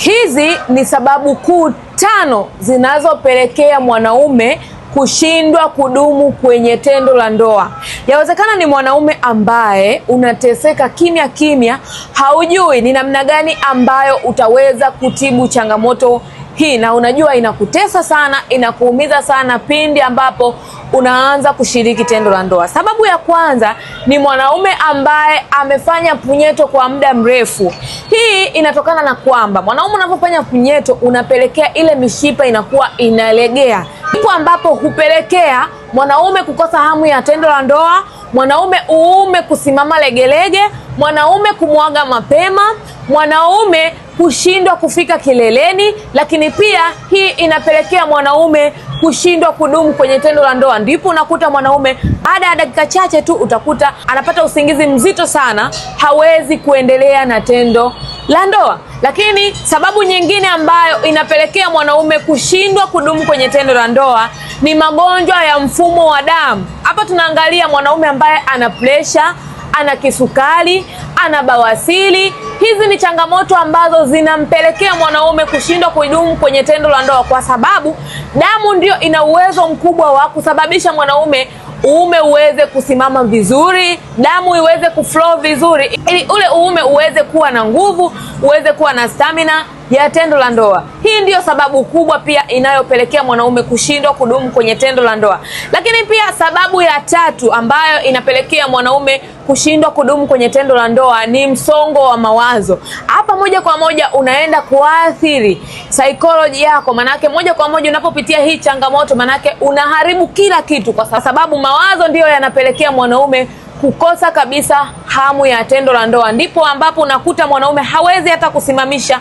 Hizi ni sababu kuu 5 zinazopelekea mwanaume kushindwa kudumu kwenye tendo la ndoa. Yawezekana ni mwanaume ambaye unateseka kimya kimya, haujui ni namna gani ambayo utaweza kutibu changamoto hii, na unajua inakutesa sana, inakuumiza sana pindi ambapo unaanza kushiriki tendo la ndoa. Sababu ya kwanza ni mwanaume ambaye amefanya punyeto kwa muda mrefu. Hii inatokana na kwamba mwanaume unapofanya punyeto unapelekea ile mishipa inakuwa inalegea, ndipo ambapo hupelekea mwanaume kukosa hamu ya tendo la ndoa, mwanaume uume kusimama legelege, mwanaume kumwaga mapema, mwanaume kushindwa kufika kileleni, lakini pia hii inapelekea mwanaume kushindwa kudumu kwenye tendo la ndoa. Ndipo unakuta mwanaume baada ya dakika chache tu utakuta anapata usingizi mzito sana, hawezi kuendelea na tendo la ndoa. Lakini sababu nyingine ambayo inapelekea mwanaume kushindwa kudumu kwenye tendo la ndoa ni magonjwa ya mfumo wa damu. Hapa tunaangalia mwanaume ambaye ana presha, ana kisukari, ana bawasiri. Hizi ni changamoto ambazo zinampelekea mwanaume kushindwa kudumu kwenye tendo la ndoa, kwa sababu damu ndio ina uwezo mkubwa wa kusababisha mwanaume uume uweze kusimama vizuri, damu iweze kuflow vizuri, ili ule uume uweze kuwa na nguvu, uweze kuwa na stamina ya tendo la ndoa. Hii ndiyo sababu kubwa pia inayopelekea mwanaume kushindwa kudumu kwenye tendo la ndoa. Lakini pia sababu ya 3 ambayo inapelekea mwanaume kushindwa kudumu kwenye tendo la ndoa ni msongo wa mawazo. Hapa moja kwa moja unaenda kuathiri psychology yako, manake moja kwa moja unapopitia hii changamoto, manake unaharibu kila kitu, kwa sababu mawazo ndiyo yanapelekea mwanaume kukosa kabisa hamu ya tendo la ndoa. Ndipo ambapo unakuta mwanaume hawezi hata kusimamisha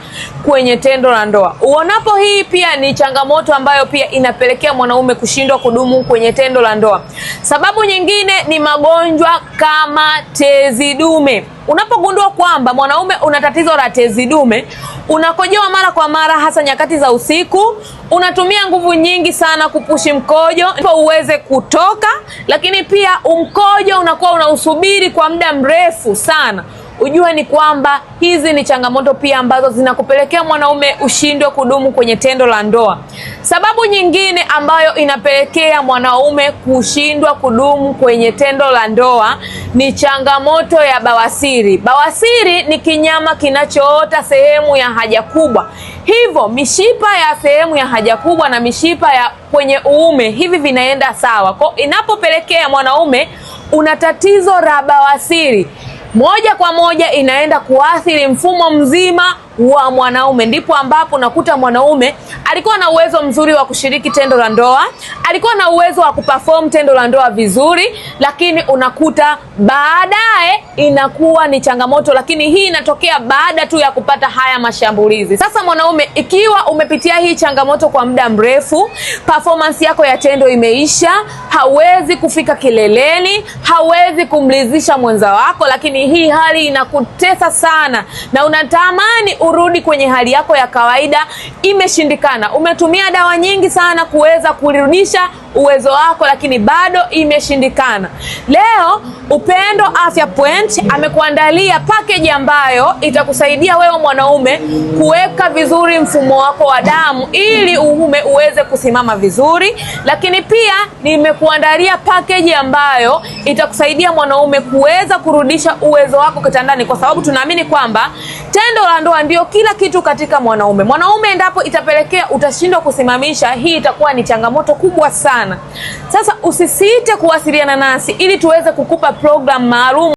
kwenye tendo la ndoa. Uonapo hii pia ni changamoto ambayo pia inapelekea mwanaume kushindwa kudumu kwenye tendo la ndoa. Sababu nyingine ni magonjwa kama tezi dume. Unapogundua kwamba mwanaume una tatizo la tezi dume, unakojoa mara kwa mara, hasa nyakati za usiku, unatumia nguvu nyingi sana kupushi mkojo ili uweze kutoka, lakini pia mkojo unakuwa unausubiri kwa muda mrefu sana, ujue ni kwamba hizi ni changamoto pia ambazo zinakupelekea mwanaume ushindwe kudumu kwenye tendo la ndoa. Sababu nyingine ambayo inapelekea mwanaume kushindwa kudumu kwenye tendo la ndoa ni changamoto ya bawasiri. Bawasiri ni kinyama kinachoota sehemu ya haja kubwa. Hivyo mishipa ya sehemu ya haja kubwa na mishipa ya kwenye uume hivi vinaenda sawa. Kwa inapopelekea mwanaume una tatizo la bawasiri, moja kwa moja inaenda kuathiri mfumo mzima wa mwanaume. Ndipo ambapo unakuta mwanaume alikuwa na uwezo mzuri wa kushiriki tendo la ndoa, alikuwa na uwezo wa kuperform tendo la ndoa vizuri, lakini unakuta baadaye inakuwa ni changamoto. Lakini hii inatokea baada tu ya kupata haya mashambulizi. Sasa mwanaume, ikiwa umepitia hii changamoto kwa muda mrefu, performance yako ya tendo imeisha, hawezi kufika kileleni, hawezi kumridhisha mwenza wako, lakini hii hali inakutesa sana na unatamani urudi kwenye hali yako ya kawaida, imeshindikana. Umetumia dawa nyingi sana kuweza kurudisha uwezo wako, lakini bado imeshindikana. Leo Upendo Afya Point amekuandalia package ambayo itakusaidia wewe mwanaume kuweka vizuri mfumo wako wa damu ili uume uweze kusimama vizuri. Lakini pia nimekuandalia package ambayo itakusaidia mwanaume kuweza kurudisha uwezo wako kitandani, kwa sababu tunaamini kwamba tendo la ndoa ndio kila kitu katika mwanaume. Mwanaume endapo itapelekea utashindwa kusimamisha, hii itakuwa ni changamoto kubwa sana. Sasa usisite kuwasiliana nasi ili tuweze kukupa program maalum